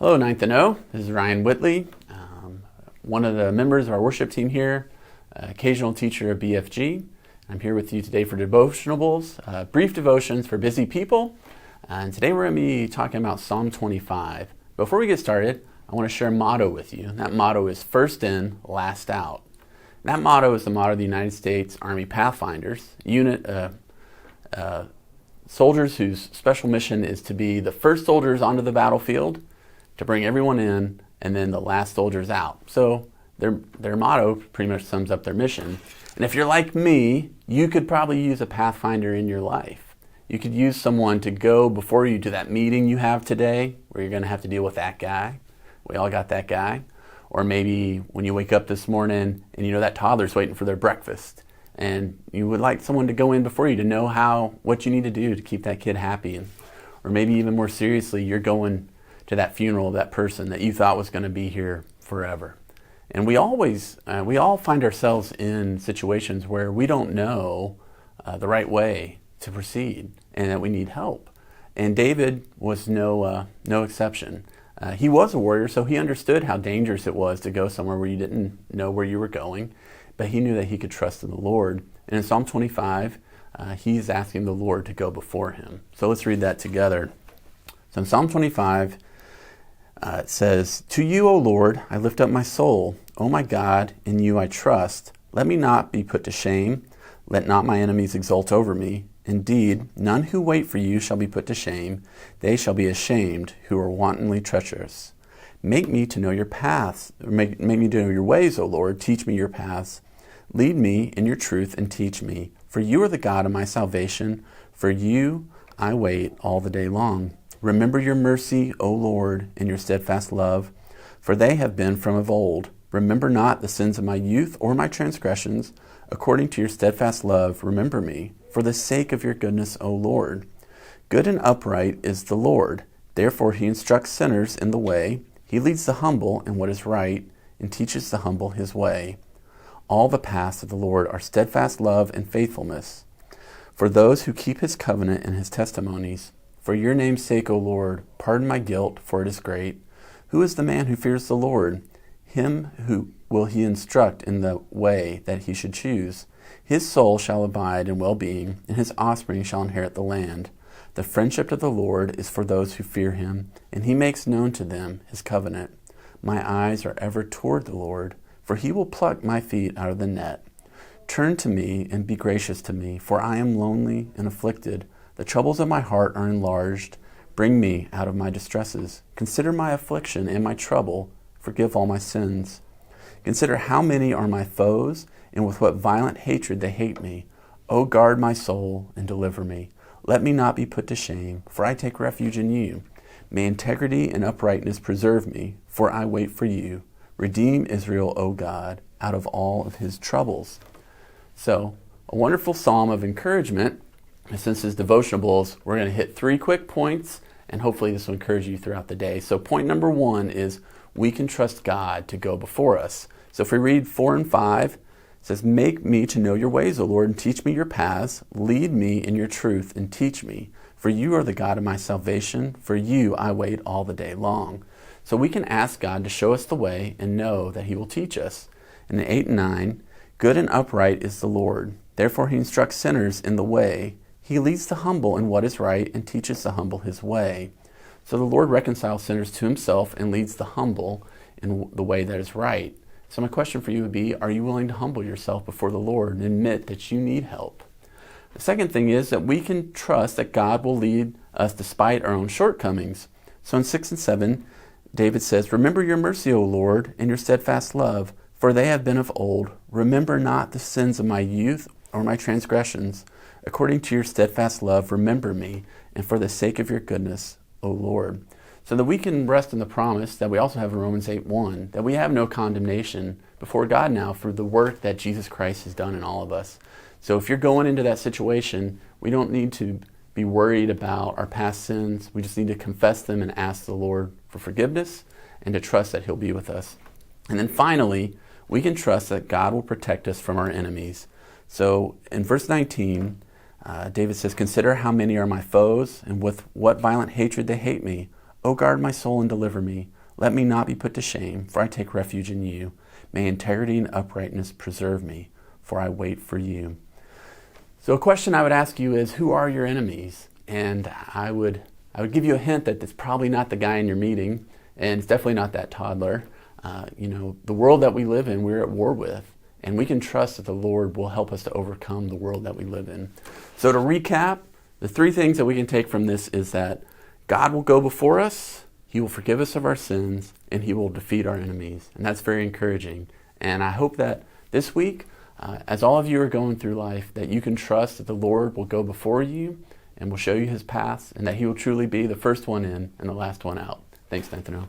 Hello, Ninth and O. This is Ryan Whitley, one of the members of our worship team here, occasional teacher of BFG. I'm here with you today for Devotionables, brief devotions for busy people. And today we're going to be talking about Psalm 25. Before we get started, I want to share a motto with you. And that motto is first in, last out. And that motto is the motto of the United States Army Pathfinders, unit soldiers whose special mission is to be the first soldiers onto the battlefield, to bring everyone in, and then the last soldiers out. So their motto pretty much sums up their mission. And if you're like me, you could probably use a Pathfinder in your life. You could use someone to go before you to that meeting you have today, where you're going to have to deal with that guy. We all got that guy. Or maybe when you wake up this morning and you know that toddler's waiting for their breakfast, and you would like someone to go in before you to know what you need to do to keep that kid happy. Or maybe even more seriously, you're going to that funeral of that person that you thought was going to be here forever. And we all find ourselves in situations where we don't know the right way to proceed and that we need help. And David was no exception. He was a warrior, so he understood how dangerous it was to go somewhere where you didn't know where you were going, but he knew that he could trust in the Lord. And in Psalm 25, he's asking the Lord to go before him. So let's read that together. So in Psalm 25, it says, "To you, O Lord, I lift up my soul. O my God, in you I trust. Let me not be put to shame. Let not my enemies exult over me. Indeed, none who wait for you shall be put to shame. They shall be ashamed who are wantonly treacherous. Make me to know your paths. Make me to know your ways, O Lord. Teach me your paths. Lead me in your truth and teach me. For you are the God of my salvation. For you I wait all the day long. Remember your mercy, O Lord, and your steadfast love, for they have been from of old. Remember not the sins of my youth or my transgressions. According to your steadfast love, remember me, for the sake of your goodness, O Lord. Good and upright is the Lord. Therefore he instructs sinners in the way. He leads the humble in what is right, and teaches the humble his way. All the paths of the Lord are steadfast love and faithfulness, for those who keep his covenant and his testimonies. For your name's sake, O Lord, pardon my guilt, for it is great. Who is the man who fears the Lord? Him who will he instruct in the way that he should choose. His soul shall abide in well-being, and his offspring shall inherit the land. The friendship of the Lord is for those who fear him, and he makes known to them his covenant. My eyes are ever toward the Lord, for he will pluck my feet out of the net. Turn to me and be gracious to me, for I am lonely and afflicted. The troubles of my heart are enlarged. Bring me out of my distresses. Consider my affliction and my trouble. Forgive all my sins. Consider how many are my foes, and with what violent hatred they hate me. O guard my soul and deliver me. Let me not be put to shame, for I take refuge in you. May integrity and uprightness preserve me, for I wait for you. Redeem Israel, O God, out of all of his troubles." So, a wonderful psalm of encouragement. Since this Devotionables, we're going to hit 3 quick points, and hopefully this will encourage you throughout the day. So point number 1 is we can trust God to go before us. So if we read 4 and 5, it says, "Make me to know your ways, O Lord, and teach me your paths. Lead me in your truth and teach me. For you are the God of my salvation. For you I wait all the day long." So we can ask God to show us the way and know that he will teach us. And in 8 and 9, "Good and upright is the Lord. Therefore he instructs sinners in the way. He leads the humble in what is right and teaches the humble his way." So the Lord reconciles sinners to himself and leads the humble in the way that is right. So my question for you would be, are you willing to humble yourself before the Lord and admit that you need help? The second thing is that we can trust that God will lead us despite our own shortcomings. So in 6 and 7, David says, "Remember your mercy, O Lord, and your steadfast love, for they have been of old. Remember not the sins of my youth or my transgressions. According to your steadfast love, remember me, and for the sake of your goodness, O Lord." So that we can rest in the promise that we also have in Romans 8:1, that we have no condemnation before God now for the work that Jesus Christ has done in all of us. So if you're going into that situation, we don't need to be worried about our past sins. We just need to confess them and ask the Lord for forgiveness and to trust that he'll be with us. And then finally, we can trust that God will protect us from our enemies. So in verse 19, David says, "Consider how many are my foes, and with what violent hatred they hate me. O guard my soul and deliver me. Let me not be put to shame, for I take refuge in you. May integrity and uprightness preserve me, for I wait for you. So a question I would ask you is, who are your enemies? And I would give you a hint that it's probably not the guy in your meeting, and it's definitely not that toddler. The world that we live in, we're at war with, and we can trust that the Lord will help us to overcome the world that we live in. So to recap, the three things that we can take from this is that God will go before us, He will forgive us of our sins, and He will defeat our enemies. And that's very encouraging. And I hope that this week, as all of you are going through life, that you can trust that the Lord will go before you and will show you His paths, and that He will truly be the first one in and the last one out. Thanks, Nathaniel.